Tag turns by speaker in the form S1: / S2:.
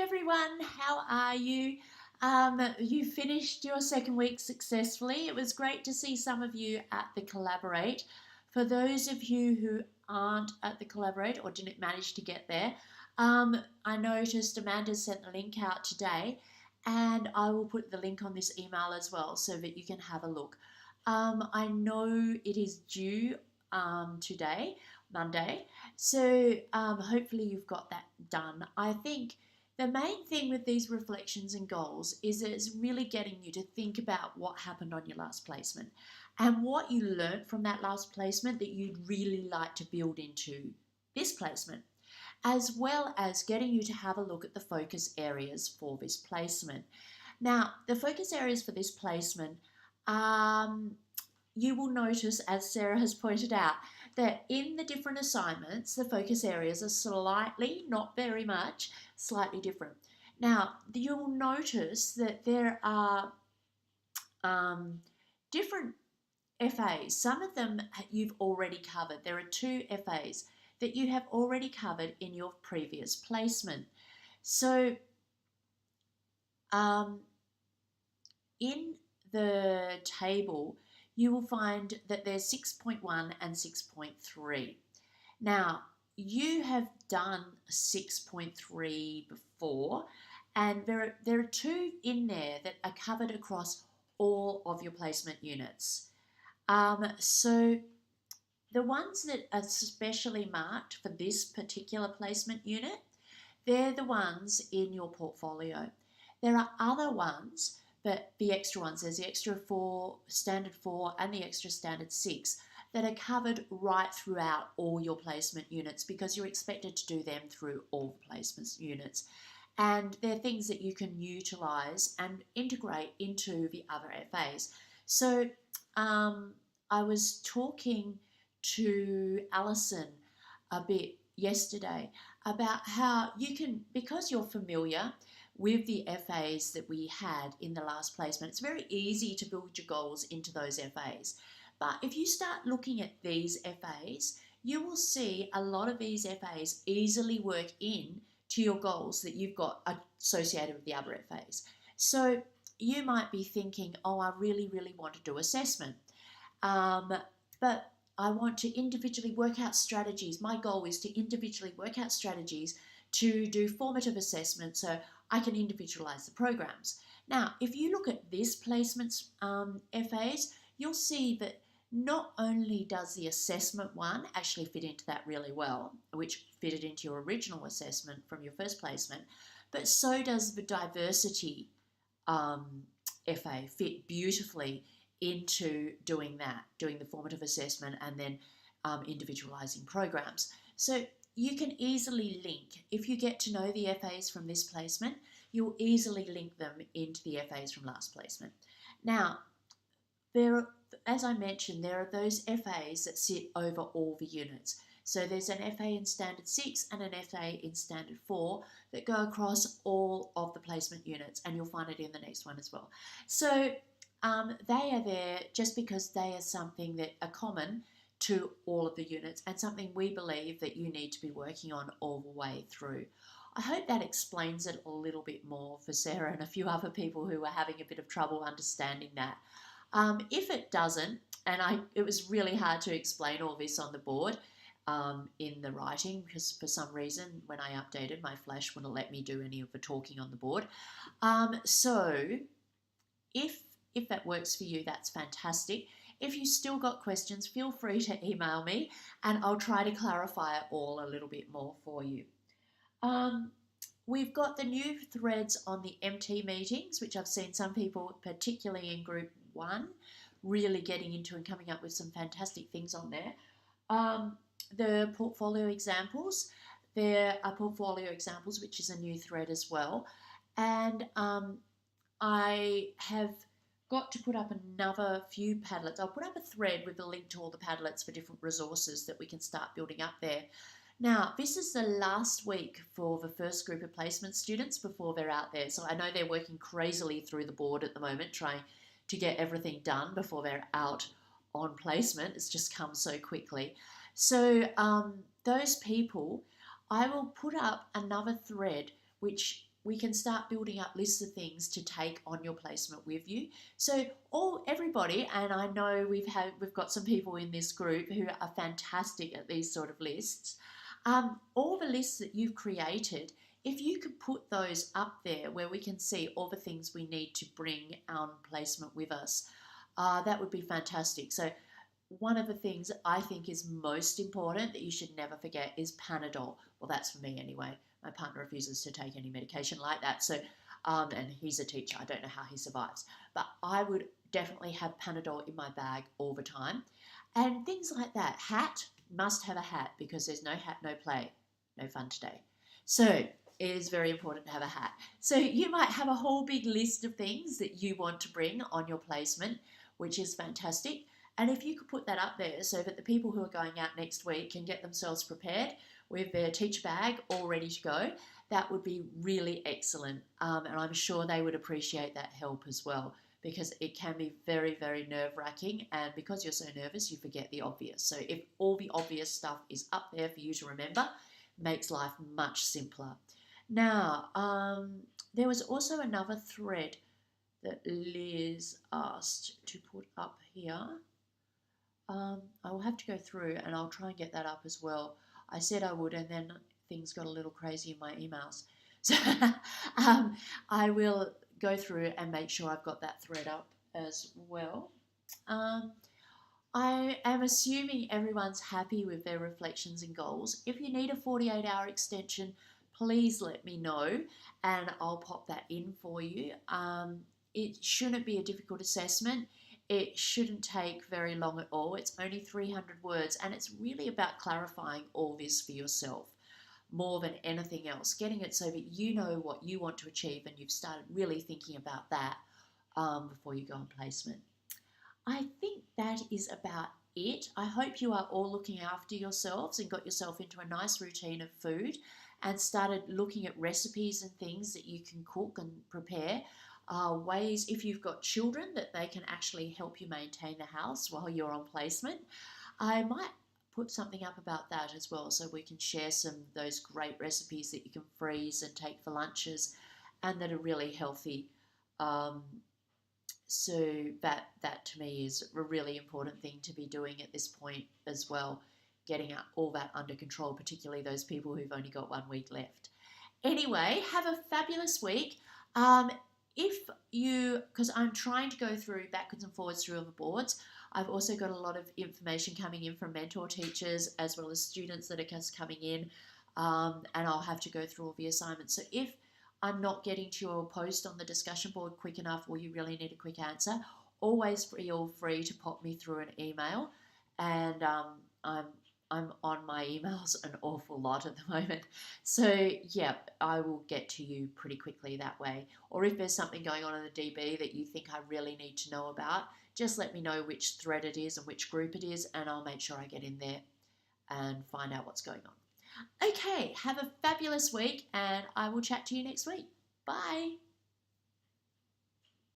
S1: everyone, how are you? You finished your second week successfully. It was great to see some of you at the Collaborate. For those of you who aren't at the Collaborate or didn't manage to get there, I noticed Amanda sent the link out today, and I will put the link on this email as well so that you can have a look. I know it is due today, Monday, so hopefully you've got that done. I think the main thing with these reflections and goals is that it's really getting you to think about what happened on your last placement and what you learned from that last placement that you'd really like to build into this placement, as well as getting you to have a look at the focus areas for this placement. Now, the focus areas for this placement, you will notice, as Sarah has pointed out, that in the different assignments, the focus areas are slightly, not very much, slightly different. Now, you'll notice that there are different FAs. Some of them you've already covered. There are 2 FAs that you have already covered in your previous placement. So in the table, you will find that there's 6.1 and 6.3. Now, you have done 6.3 before, and there are 2 in there that are covered across all of your placement units. So the ones that are specially marked for this particular placement unit, they're the ones in your portfolio. There are other ones, but the extra ones, there's the extra 4, standard 4 and the extra standard 6 that are covered right throughout all your placement units because you're expected to do them through all the placement units. And they're things that you can utilise and integrate into the other FAs. So I was talking to Alison a bit yesterday about how you can, because you're familiar with the FAs that we had in the last placement, it's very easy to build your goals into those FAs. But if you start looking at these FAs, you will see a lot of these FAs easily work in to your goals that you've got associated with the other FAs. So you might be thinking, oh, I really, really want to do assessment, but I want to individually work out strategies. My goal is to individually work out strategies to do formative assessment so I can individualize the programs. Now, if you look at this placement's FAs, you'll see that not only does the assessment one actually fit into that really well, which fitted into your original assessment from your first placement, but so does the diversity FA fit beautifully into doing that, doing the formative assessment and then individualizing programs. So you can easily link, if you get to know the FAs from this placement, you'll easily link them into the FAs from last placement. Now, as I mentioned, there are those FAs that sit over all the units. So there's an FA in Standard 6 and an FA in Standard 4 that go across all of the placement units, and you'll find it in the next one as well. So they are there just because they are something that are common to all of the units and something we believe that you need to be working on all the way through. I hope that explains it a little bit more for Sarah and a few other people who are having a bit of trouble understanding that. If it doesn't, and it was really hard to explain all this on the board in the writing because for some reason when I updated, my Flash wouldn't let me do any of the talking on the board. So if that works for you, that's fantastic. If you still got questions, feel free to email me and I'll try to clarify it all a little bit more for you. We've got the new threads on the MT meetings, which I've seen some people, particularly in group 1, really getting into and coming up with some fantastic things on there. The portfolio examples, there are portfolio examples, which is a new thread as well. And I have got to put up another few Padlets. I'll put up a thread with a link to all the Padlets for different resources that we can start building up there. Now, this is the last week for the first group of placement students before they're out there. So I know they're working crazily through the board at the moment, trying to get everything done before they're out on placement. It's just come so quickly. So those people, I will put up another thread which we can start building up lists of things to take on your placement with you. So everybody, and I know we've got some people in this group who are fantastic at these sort of lists. All the lists that you've created, if you could put those up there where we can see all the things we need to bring on placement with us, that would be fantastic. So one of the things I think is most important that you should never forget is Panadol. Well, that's for me anyway. My partner refuses to take any medication like that. So, and he's a teacher. I don't know how he survives. But I would definitely have Panadol in my bag all the time. And things like that. Hat, must have a hat because there's no hat, no play. No fun today. So it is very important to have a hat. So you might have a whole big list of things that you want to bring on your placement, which is fantastic. And if you could put that up there so that the people who are going out next week can get themselves prepared with their teacher bag all ready to go, that would be really excellent. And I'm sure they would appreciate that help as well, because it can be very, very nerve-wracking. And because you're so nervous, you forget the obvious. So if all the obvious stuff is up there for you to remember, makes life much simpler. Now, there was also another thread that Liz asked to put up here. I will have to go through and I'll try and get that up as well. I said I would, and then things got a little crazy in my emails. So I will go through and make sure I've got that thread up as well. I am assuming everyone's happy with their reflections and goals. If you need a 48-hour extension, please let me know and I'll pop that in for you. It shouldn't be a difficult assessment. It shouldn't take very long at all. It's only 300 words, and it's really about clarifying all this for yourself more than anything else, getting it so that you know what you want to achieve and you've started really thinking about that before you go on placement. I think that is about it. I hope you are all looking after yourselves and got yourself into a nice routine of food and started looking at recipes and things that you can cook and prepare. Ways, if you've got children, that they can actually help you maintain the house while you're on placement. I might put something up about that as well, so we can share some of those great recipes that you can freeze and take for lunches and that are really healthy. So that to me is a really important thing to be doing at this point as well, getting all that under control, particularly those people who've only got 1 week left. Anyway, have a fabulous week. If you, because I'm trying to go through backwards and forwards through all the boards, I've also got a lot of information coming in from mentor teachers as well as students that are just coming in, and I'll have to go through all the assignments. So if I'm not getting to your post on the discussion board quick enough or you really need a quick answer, always feel free to pop me through an email, and I'm on my emails an awful lot at the moment. So yeah, I will get to you pretty quickly that way. Or if there's something going on in the DB that you think I really need to know about, just let me know which thread it is and which group it is, and I'll make sure I get in there and find out what's going on. Okay, have a fabulous week, and I will chat to you next week. Bye.